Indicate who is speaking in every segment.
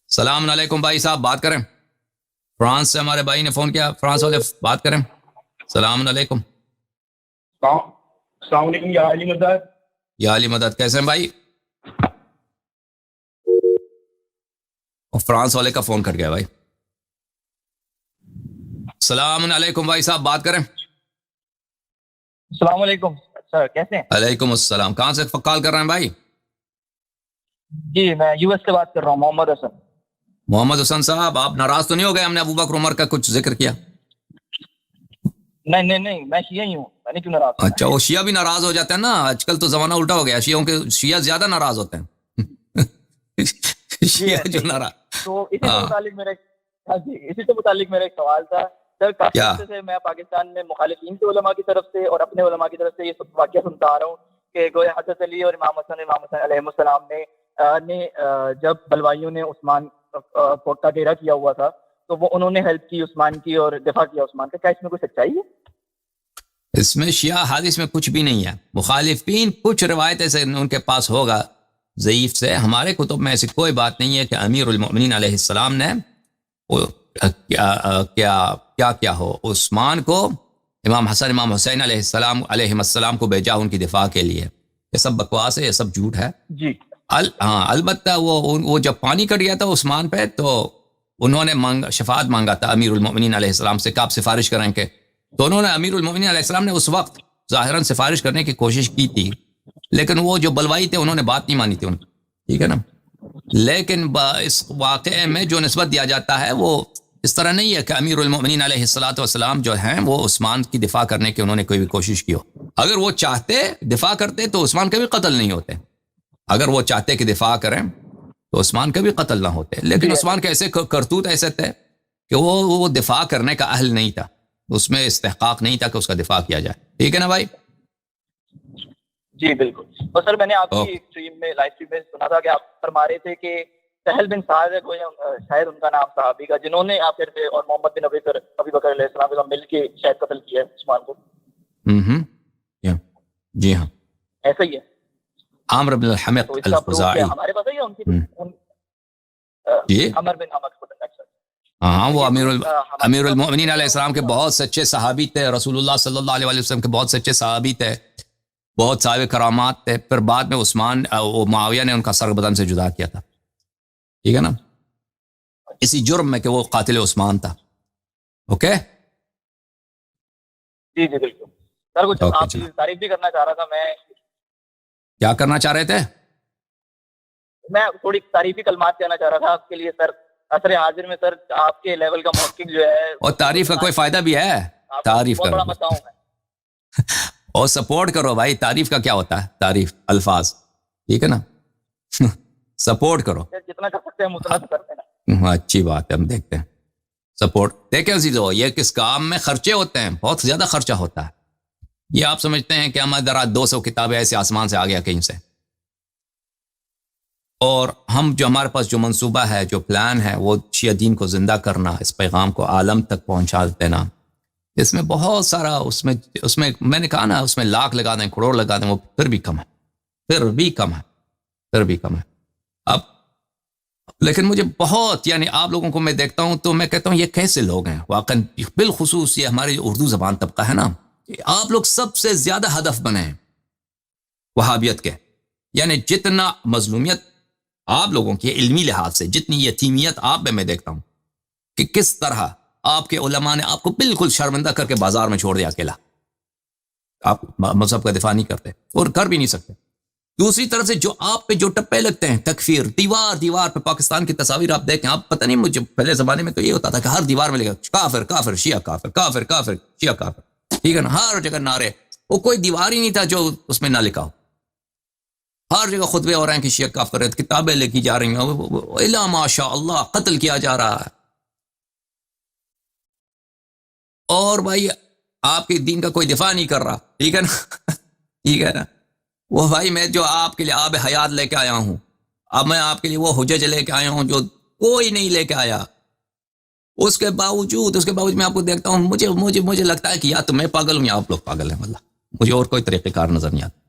Speaker 1: السلام علیکم بھائی صاحب، بات کریں؟ فرانس سے ہمارے بھائی نے فون کیا، فرانس والے بات کریں. السلام علیکم.
Speaker 2: السلام علیکم یا علی مدد.
Speaker 1: یا علی مدد، کیسے ہیں بھائی؟ فرانس والے کا فون کٹ گیا بھائی. السلام علیکم بھائی صاحب، بات کریں.
Speaker 2: السلام علیکم سر، کیسے ہیں؟
Speaker 1: علیکم السلام. کہاں سے کال کر رہے ہیں بھائی؟
Speaker 2: جی میں یو ایس سے بات کر رہا ہوں، محمد حسن.
Speaker 1: محمد حسن صاحب، آپ ناراض تو نہیں ہو گئے؟ ہم نے ابو بکر عمر کا کچھ ذکر کیا.
Speaker 2: نہیں میں شیعہ ہی ہوں، میں نے کیوں ناراض ہونا؟
Speaker 1: اچھا، وہ شیعہ بھی ناراض ہو جاتے ہیں نا، آج کل تو زمانہ الٹا ہو گیا، شیعہ زیادہ ناراض ہوتے ہیں. شیعہ جو ناراض.
Speaker 2: تو اسی سے متعلق میرا ایک سوال تھا سر. کافی
Speaker 1: کیا؟
Speaker 2: عرصے سے میں پاکستان میں مخالفین کے علماء کی طرف سے اور اپنے علماء کی طرف سے یہ واقعہ سنتا آ رہا ہوں کہ گویا حضرت علی اور امام حسن علیہ السلام نے جب بلوائیوں نے عثمان کا گھیرا کیا ہوا تھا تو وہ انہوں نے ہیلپ کی عثمان کی اور دفاع کیا عثمان کا. کیا اس میں کوئی سچائی ہے؟
Speaker 1: اس میں شیعہ حدیث میں کچھ بھی نہیں ہے. مخالفین کچھ روایتیں سے ان کے پاس ہوگا ضعیف سے، ہمارے کتب میں ایسی کوئی بات نہیں ہے کہ امیر المؤمنین علیہ السلام نے کیا ہو عثمان کو، امام حسن امام حسین علیہ السلام کو بھیجا ان کی دفاع کے لیے. یہ سب بکواس ہے، یہ سب جھوٹ ہے.
Speaker 2: جی
Speaker 1: ہاں، البتہ وہ جب پانی کٹ گیا تھا عثمان پہ تو انہوں نے شفاعت مانگا تھا امیر المؤمنین علیہ السلام سے کہ آپ سفارش کریں کہ، تو انہوں نے امیر المؤمنین علیہ السلام نے اس وقت ظاہراً سفارش کرنے کی کوشش کی تھی، لیکن وہ جو بلوائی تھے انہوں نے بات نہیں مانی تھی ان کی. ٹھیک ہے نا. لیکن اس واقعے میں جو نسبت دیا جاتا ہے وہ اس طرح نہیں ہے کہ امیر المؤمنین علیہ السلام جو ہیں وہ عثمان کی دفاع کرنے کی انہوں نے کوئی بھی کوشش کی ہو. اگر وہ چاہتے دفاع کرتے تو عثمان کبھی قتل نہیں ہوتے. اگر وہ چاہتے کہ دفاع کریں تو عثمان کبھی قتل نہ ہوتے. لیکن عثمان کے ایسے کرتوت ایسے تھے کہ وہ دفاع کرنے کا اہل نہیں تھا، اس میں استحقاق نہیں تھا کہ اس کا دفاع کیا جائے. ٹھیک ہے نا بھائی؟
Speaker 2: جی بالکل. اور سر میں نے آپ کی لائیو اسٹریم میں سنا تھا کہ آپ فرما رہے تھے کہ سہل بن سعد ہے کوئی شاید ان کا نام صحابی کا، جنہوں نے آپ سے اور محمد بن ابی بکر علیہ السلام کے ساتھ مل کے شاید قتل کیا ہے عثمان کو.
Speaker 1: جی ہاں،
Speaker 2: ایسا ہی ہے.
Speaker 1: عامر بن الحمق الخزاعی.
Speaker 2: ہمارے پاس ہے ان کی
Speaker 1: جی
Speaker 2: عمر بن حمق.
Speaker 1: ہاں، وہ امیر المؤمنین علیہ السلام کے بہت سچے صحابی تھے، رسول اللہ صلی اللہ علیہ وسلم کے بہت سچے صحابی تھے، بہت صاحب کرامات تھے. پھر بعد میں وہ معاویہ نے ان کا سر بدن سے جدا کیا تھا. ٹھیک ہے نا، اسی جرم میں کہ وہ قاتل عثمان تھا. اوکے
Speaker 2: جی بالکل سر. کچھ آپ کی تعریف بھی کرنا چاہ رہا تھا. میں
Speaker 1: کیا کرنا چاہ رہے تھے؟
Speaker 2: میں تھوڑی تعریفی کلمات کہنا چاہ رہا تھا آپ کے لیے سر. عصر حاضر میں سر آپ کے لیول کا محقق جو ہے،
Speaker 1: اور تعریف کا کوئی فائدہ بھی ہے؟ تعریف کرو اور سپورٹ کرو بھائی. تعریف کا کیا ہوتا ہے؟ تعریف الفاظ. ٹھیک ہے نا. سپورٹ کرو
Speaker 2: جتنا کر سکتے ہیں اتنا کرتے ہیں.
Speaker 1: اچھی بات ہے، ہم دیکھتے ہیں. سپورٹ دیکھیں عزیزو، یہ کس کام میں خرچے ہوتے ہیں، بہت زیادہ خرچہ ہوتا ہے. یہ آپ سمجھتے ہیں کہ ہمارے درآ 200 کتابیں ایسے آسمان سے آ گیا کہیں سے، اور ہم جو ہمارے پاس جو منصوبہ ہے، جو پلان ہے، وہ شیعہ دین کو زندہ کرنا، اس پیغام کو عالم تک پہنچا دینا. اس میں بہت سارا اس میں میں نے کہا نا، اس میں لاکھ لگا دیں، کروڑ لگا دیں، وہ پھر بھی کم ہے. اب لیکن مجھے بہت، یعنی آپ لوگوں کو میں دیکھتا ہوں تو میں کہتا ہوں یہ کیسے لوگ ہیں واقعا. بالخصوص یہ ہمارے اردو زبان طبقہ ہے نا، آپ لوگ سب سے زیادہ ہدف بنے ہیں وہابیت کے. یعنی جتنا مظلومیت آپ لوگوں کی علمی لحاظ سے، جتنی یتیمیت آپ میں دیکھتا ہوں کہ کس طرح آپ کے علماء نے آپ کو بالکل شرمندہ کر کے بازار میں چھوڑ دیا اکیلا. آپ مذہب کا دفاع نہیں کرتے اور کر بھی نہیں سکتے. دوسری طرف سے جو آپ پہ جو ٹپے لگتے ہیں، تکفیر، دیوار پہ پاکستان کی تصاویر آپ دیکھیں. آپ پتہ نہیں، مجھے پہلے زمانے میں تو یہ ہوتا تھا کہ ہر دیوار میں لکھا کافر شیعہ کافر، کافر شیعہ کافر. ٹھیک ہے نا، ہر جگہ نعرے. وہ کوئی دیوار ہی نہیں تھا جو اس میں نہ لکھا ہو. ہر جگہ خطبے ہو رہے ہیں کہ شیعہ کافر ہے، کتابیں لکھی جا رہی ہیں، الا ماشاء اللہ قتل کیا جا رہا ہے. اور بھائی آپ کے دین کا کوئی دفاع نہیں کر رہا. ٹھیک ہے نا. ٹھیک ہے نا. وہ بھائی میں جو آپ کے لیے آب حیات لے کے آیا ہوں، اب میں آپ کے لیے وہ حجج لے کے آیا ہوں جو کوئی نہیں لے کے آیا. اس کے باوجود میں آپ کو دیکھتا ہوں، مجھے لگتا ہے کہ یا تو میں پاگل ہوں یا آپ لوگ پاگل ہیں. واللہ مجھے اور کوئی طریقہ کار نظر نہیں آتا.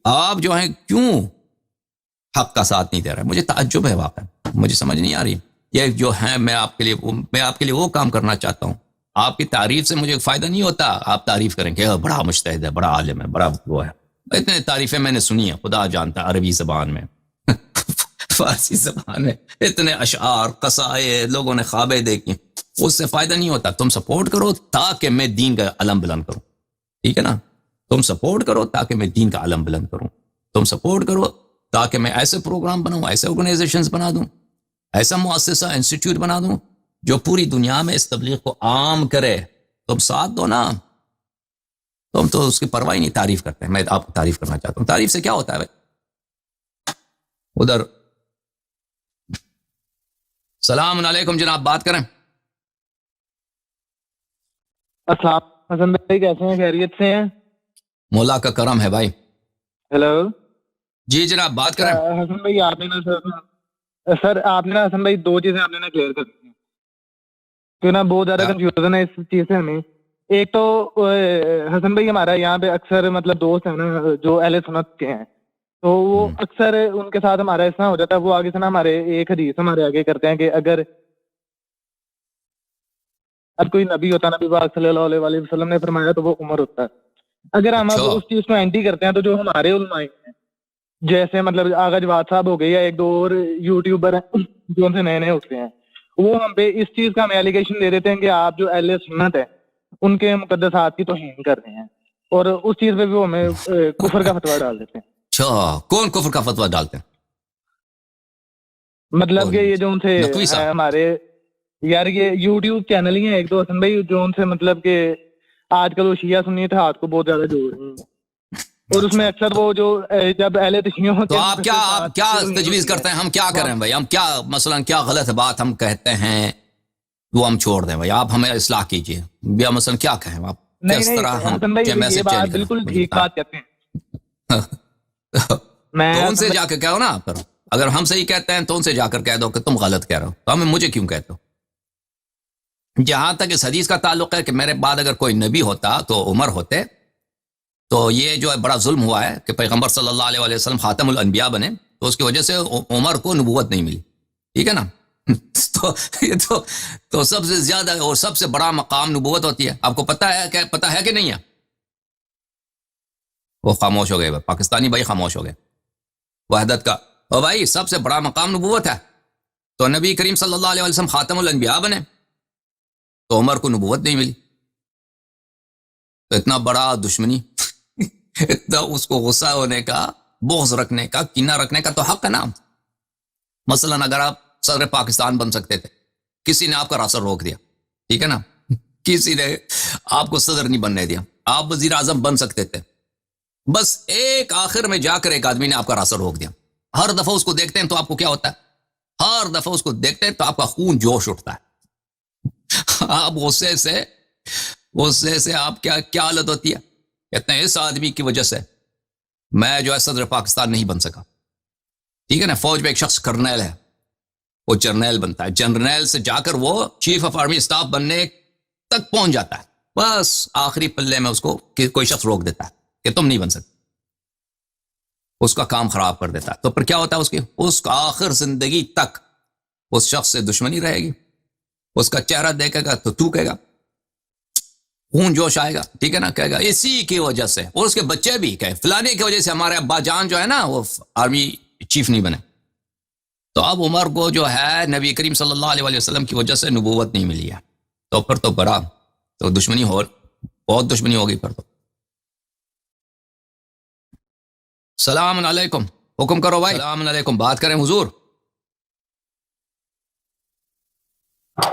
Speaker 1: آپ جو ہیں کیوں حق کا ساتھ نہیں دے رہے؟ مجھے تعجب ہے واقعا. مجھے سمجھ نہیں آ رہی. یہ جو ہے میں آپ کے لیے وہ کام کرنا چاہتا ہوں. آپ کی تعریف سے مجھے فائدہ نہیں ہوتا. آپ تعریف کریں کہ بڑا مجتہد ہے, بڑا عالم ہے, بڑا وہ ہے. اتنے تعریفیں میں نے سنی ہیں, خدا جانتا ہے, عربی زبان میں فارسی زبان میں اتنے اشعار قصائد لوگوں نے خوابیں دیکھی. اس سے فائدہ نہیں ہوتا. تم سپورٹ کرو تاکہ میں دین کا علم بلند کروں. ٹھیک ہے نا؟ تم سپورٹ کرو تاکہ میں دین کا علم بلند کروں. تم سپورٹ کرو تاکہ میں ایسے پروگرام بناؤں, ایسے آرگنائزیشنز بنا دوں, ایسا مؤسسہ انسٹیٹیوٹ بنا دوں جو پوری دنیا میں اس تبلیغ کو عام کرے. تم ساتھ دو نا. تم تو اس کی پرواہ نہیں تعریف کرتے. میں آپ کو تعریف کرنا چاہتا ہوں. تعریف سے کیا ہوتا ہے بھائی؟ ادھر سلام علیکم جناب, بات کریں.
Speaker 3: السلام حسن بھائی, کیسے ہیں؟ خیریت سے ہیں؟
Speaker 1: مولا کا کرم ہے بھائی.
Speaker 3: ہیلو
Speaker 1: جی جناب, بات کریں.
Speaker 3: حسن بھائی آپ نے نا سر آپ نے نا حسن بھائی 2 چیزیں آپ نے نا کلیئر کر دی ہیں کہ نا بہت زیادہ کنفیوژن ہے اس چیز سے ہمیں. ایک تو حسن بھائی ہمارا یہاں پہ اکثر مطلب دوست ہیں نا جو اہل سنت کے ہیں, تو وہ اکثر ان کے ساتھ ہمارا ایسا ہو جاتا ہے, وہ آگے سے نا ہمارے ایک حدیث ہمارے آگے کرتے ہیں کہ اگر اب کوئی نبی ہوتا, نبی پاک صلی اللہ علیہ وسلم نے فرمایا تو وہ عمر ہوتا ہے. اگر ہم اب اس چیز کو اینٹی کرتے ہیں تو جو ہمارے علماء ہیں جیسے مطلب آغا جواد صاحب ہو گئے یا ایک دو اور یوٹیوبر ہیں جو ان سے نئے اٹھتے ہیں, وہ ہم پہ اس چیز کا ہمیں ایلیگیشن دے دیتے ہیں کہ آپ جو اہل سنت ہے ان کے مقدسات کی توہین کر رہے ہیں, اور اس چیز پہ بھی وہ ہمیں کفر کا فتویٰ ڈال دیتے ہیں.
Speaker 1: اچھا, کون کفر کا فتویٰ ڈالتے ہیں؟
Speaker 3: مطلب کہ یہ جو ان سے ہمارے یار یہ یوٹیوب چینل ہی ہیں ایک دو حسن بھائی جو ان سے مطلب کہ آج کل وہ شیعہ سنی اتحاد کو بہت زیادہ جوڑ رہے ہیں, اور اس میں اکثر وہ جو جب اہل تشیع ہوتے
Speaker 1: تو
Speaker 3: ہیں
Speaker 1: آپ کیا تجویز کرتے ہیں؟ ہم کیا کریں بھائی؟ ہم کیا مثلا کیا غلط بات ہم کہتے ہیں وہ ہم چھوڑ دیں بھائی؟ آپ ہمیں اصلاح کیجئے. یا مثلا کیا کہیں آپ؟ کس طرح ہم
Speaker 3: یہ بات بالکل ٹھیک بات کہتے ہیں.
Speaker 1: تو ان سے جا کے کہو نا. آپ اگر ہم صحیح کہتے ہیں تو ان سے جا کر کہہ دو کہ تم غلط کہہ رہے ہو, تو ہمیں مجھے کیوں کہتے ہو؟ جہاں تک اس حدیث کا تعلق ہے کہ میرے بعد اگر کوئی نبی ہوتا تو عمر ہوتے, تو یہ جو ہے بڑا ظلم ہوا ہے کہ پیغمبر صلی اللہ علیہ وسلم خاتم الانبیاء بنے, تو اس کی وجہ سے عمر کو نبوت نہیں ملی. ٹھیک ہے نا؟ تو سب سے زیادہ اور سب سے بڑا مقام نبوت ہوتی ہے. آپ کو پتہ ہے کہ نہیں ہے؟ وہ خاموش ہو گئے, پاکستانی بھائی خاموش ہو گئے. وحدت کا او بھائی سب سے بڑا مقام نبوت ہے, تو نبی کریم صلی اللہ علیہ وسلم خاتم الانبیاء بنے تو عمر کو نبوت نہیں ملی. تو اتنا بڑا دشمنی اتنا اس کو غصہ ہونے کا, بغض رکھنے کا, کینہ رکھنے کا تو حق ہے نا. مثلا اگر آپ صدر پاکستان بن سکتے تھے, کسی نے آپ کا راستہ روک دیا, ٹھیک ہے نا, کسی نے آپ کو صدر نہیں بننے دیا, آپ وزیر اعظم بن سکتے تھے, بس ایک آخر میں جا کر ایک آدمی نے آپ کا راستہ روک دیا. ہر دفعہ اس کو دیکھتے ہیں تو آپ کو کیا ہوتا ہے؟ ہر دفعہ اس کو دیکھتے ہیں تو آپ کا خون جوش اٹھتا ہے. آپ غصے سے آپ کیا حالت ہوتی ہے؟ کہتے ہیں اس آدمی کی وجہ سے میں جو ہے صدر پاکستان نہیں بن سکا. ٹھیک ہے نا؟ فوج میں ایک شخص کرنیل ہے, وہ جرنیل بنتا ہے, جنرل سے جا کر وہ چیف آف آرمی اسٹاف بننے تک پہنچ جاتا ہے, بس آخری پلے میں اس کو کوئی شخص روک دیتا ہے کہ تم نہیں بن سکتے, اس کا کام خراب کر دیتا ہے. تو پھر کیا ہوتا ہے اس کا آخر زندگی تک اس شخص سے دشمنی رہے گی. اس کا چہرہ دیکھے گا تو تھوکے گا, خون جوش آئے گا, ٹھیک ہے نا, کہے گا اسی کی وجہ سے, اور اس کے بچے بھی کہے فلانے کی وجہ سے ہمارے ابا جان جو ہے نا وہ آرمی چیف نہیں بنے. تو اب عمر کو جو ہے نبی کریم صلی اللہ علیہ وسلم کی وجہ سے نبوت نہیں ملی ہے, تو پھر تو بڑا تو دشمنی بہت دشمنی ہوگی پھر تو. سلام علیکم, حکم کرو بھائی. سلام علیکم, بات کریں حضور.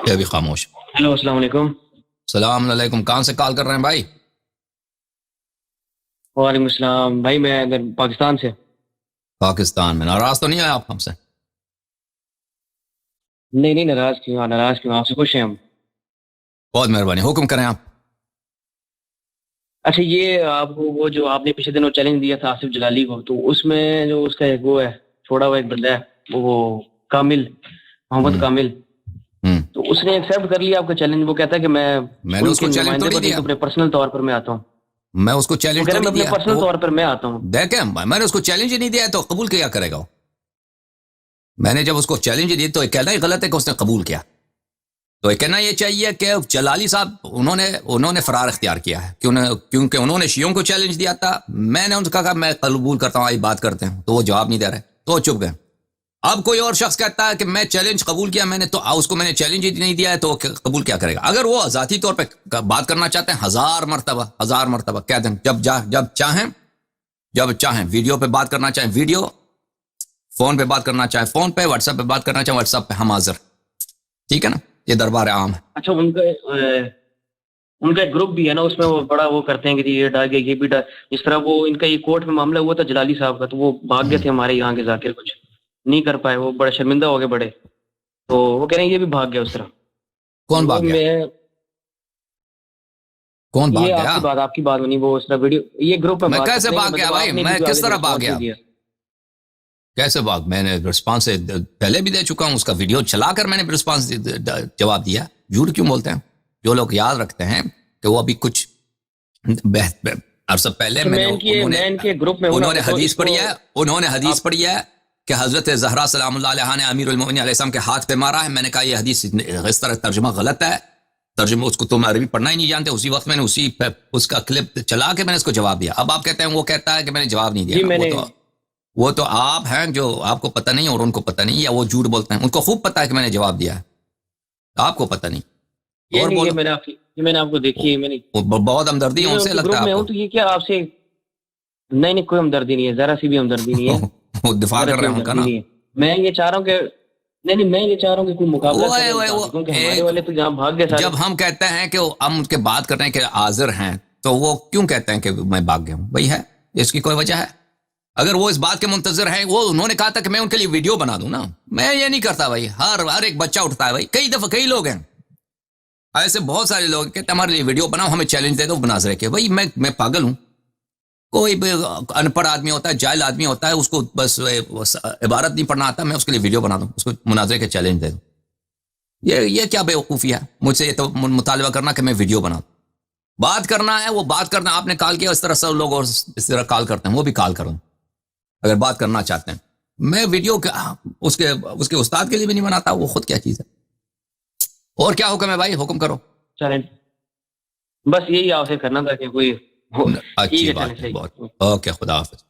Speaker 1: یہ بھی خاموش.
Speaker 4: ہیلو السلام علیکم.
Speaker 1: السلام علیکم, کہاں سے کال کر رہے ہیں بھائی؟
Speaker 4: وعلیکم السلام بھائی, میں ادھر پاکستان سے.
Speaker 1: پاکستان میں ناراض تو نہیں آئے آپ ہم سے؟
Speaker 4: نہیں ناراض کیوں, آپ سے خوش ہیں ہم.
Speaker 1: بہت مہربانی, حکم کریں آپ.
Speaker 4: اچھا یہ آپ کو وہ جو آپ نے پچھلے دنوں چیلنج دیا تھا آصف جلالی کو, تو اس میں جو اس کا ایک وہ ہے چھوڑا ہوا ایک بندہ ہے وہ کامل محمد کامل, تو اس نے ایکسیپٹ کر لیا آپ کا چیلنج. وہ کہتا ہے کہ میں
Speaker 1: نے اس کو چیلنج تو نہیں دیا,
Speaker 4: اپنے پرسنل طور پر میں آتا ہوں.
Speaker 1: میں اس کو چیلنج تو نہیں دیا,
Speaker 4: پرسنل طور پر میں آتا ہوں.
Speaker 1: دیکھیں میں نے اس کو چیلنج ہی نہیں دیا تو قبول کیا کرے گا. میں نے جب اس کو چیلنج دی تو یہ کہنا ہی غلط ہے کہ اس نے قبول کیا. تو یہ کہنا یہ چاہیے کہ جلالی صاحب انہوں نے فرار اختیار کیا ہے کیونکہ انہوں نے شیعوں کو چیلنج دیا تھا. میں نے ان سے کہا میں قبول کرتا ہوں، آئی بات کرتے ہیں، تو وہ جواب نہیں دے رہے، تو چپ گئے. اب کوئی اور شخص کہتا ہے کہ میں چیلنج قبول کیا میں نے، تو اس کو میں نے چیلنج ہی نہیں دیا ہے، تو قبول کیا کرے گا؟ اگر وہ ذاتی طور پہ بات کرنا چاہتے ہیں، ہزار مرتبہ کہہ دیں، جب چاہیں ویڈیو پہ بات کرنا چاہیں ویڈیو، فون پہ بات کرنا چاہیں فون پہ، واٹس ایپ پہ بات کرنا چاہیں واٹس ایپ پہ، ہم حاضر. ٹھیک ہے نا، یہ دربار عام ہے.
Speaker 4: اچھا ان کا ایک گروپ بھی ہے نا، اس میں وہ بڑا وہ کرتے ہیں کہ یہ ڈال گیا، یہ بھی ڈال، جس طرح وہ ان کا یہ کورٹ میں معاملہ ہوا تھا جلالی صاحب کا، تو وہ بھاگ گئے تھے ہمارے یہاں کے ذاکر، کچھ نہیں کر پائے، وہ بڑے شرمندہ ہو گئے بڑے، تو وہ کہہ رہے ہیں یہ بھی بھاگ گیا اس طرح.
Speaker 1: کون بھاگ گیا؟ کون بھاگ گیا؟
Speaker 4: آپ کی بات نہیں، وہ اس طرح ویڈیو یہ گروپ
Speaker 1: میں کیسے بھاگ گیا بھائی؟ میں کس طرح بھاگ گیا؟ کیسے بھاگ؟ میں نے رسپانس پہلے بھی دے چکا ہوں، اس کا ویڈیو چلا کر میں نے رسپانس جواب دیا. جھوٹ کیوں بولتے ہیں جو لوگ یاد رکھتے ہیں کہ وہ ابھی کچھ عرصہ پہلے انہوں نے حدیث پڑھی ہے کہ حضرت زہرا سلام اللہ علیہ نے امیر المومنین علیہ السلام کے ہاتھ پہ مارا ہے. میں نے کہا یہ حدیث اس طرح ترجمہ غلط ہے، ترجمہ اس کو تم عربی پڑھنا ہی نہیں جانتے. اسی وقت میں نے اس کا کلپ چلا کے میں نے اس کو جواب دیا. اب آپ کہتے ہیں وہ کہتا ہے کہ میں نے جواب نہیں دیا. وہ تو آپ ہیں جو آپ کو پتہ نہیں اور ان کو پتہ نہیں، یا وہ جھوٹ بولتے ہیں. ان کو خوب پتہ ہے کہ میں نے جواب دیا ہے، آپ کو پتہ نہیں. اور
Speaker 4: میں نے آپ کو دیکھی ہے،
Speaker 1: بہت ہمدردی ہے ان سے، لگتا ہے آپ کو.
Speaker 4: یہ کیا آپ سے نہیں کوئی ہمدردی نہیں ہے، ذرا سی بھی ہمدردی نہیں ہے.
Speaker 1: وہ دفاع کر رہے ہیں ان کا نا.
Speaker 4: میں یہ چاہ رہا ہوں کہ میں یہ چاہ رہا ہوں کہ کوئی مقابلہ ہمارے والے تو جہاں بھاگ گئے.
Speaker 1: جب ہم کہتے ہیں کہ ہم ان کے بات کر رہے ہیں کہ حاضر ہیں، تو وہ کیوں کہتے ہیں کہ میں بھاگ گیا ہوں؟ وہی ہے، اس کی کوئی وجہ ہے؟ اگر وہ اس بات کے منتظر ہیں، وہ انہوں نے کہا تھا کہ میں ان کے لیے ویڈیو بنا دوں نا. میں یہ نہیں کرتا بھائی. ہر ایک بچہ اٹھتا ہے بھائی، کئی دفعہ کئی لوگ ہیں ایسے، بہت سارے لوگ کہتے ہیں ہمارے لیے ویڈیو بناؤ، ہمیں چیلنج دے دو مناظرے کے. بھائی میں پاگل ہوں؟ کوئی ان پڑھ آدمی ہوتا ہے، جاہل آدمی ہوتا ہے، اس کو بس عبارت نہیں پڑھنا آتا، میں اس کے لیے ویڈیو بنا دوں، اس کو مناظرے کے چیلنج دے دوں. یہ کیا بے وقوفی ہے مجھ سے یہ تو مطالبہ کرنا کہ میں ویڈیو بنا دوں؟ بات کرنا ہے وہ بات کرنا. آپ نے کال کیا، اس طرح سب لوگ اور اس طرح کال کرتے ہیں، وہ بھی کال کروں اگر بات کرنا چاہتے ہیں. میں ویڈیو اس کے استاد کے لیے بھی نہیں بناتا. وہ خود کیا چیز ہے؟ اور کیا حکم ہے بھائی؟ حکم کرو.
Speaker 4: چلیں بس یہی آپ سے کرنا تھا کہ کوئی
Speaker 1: اچھی بات ہے. بہت اوکے، خدا حافظ.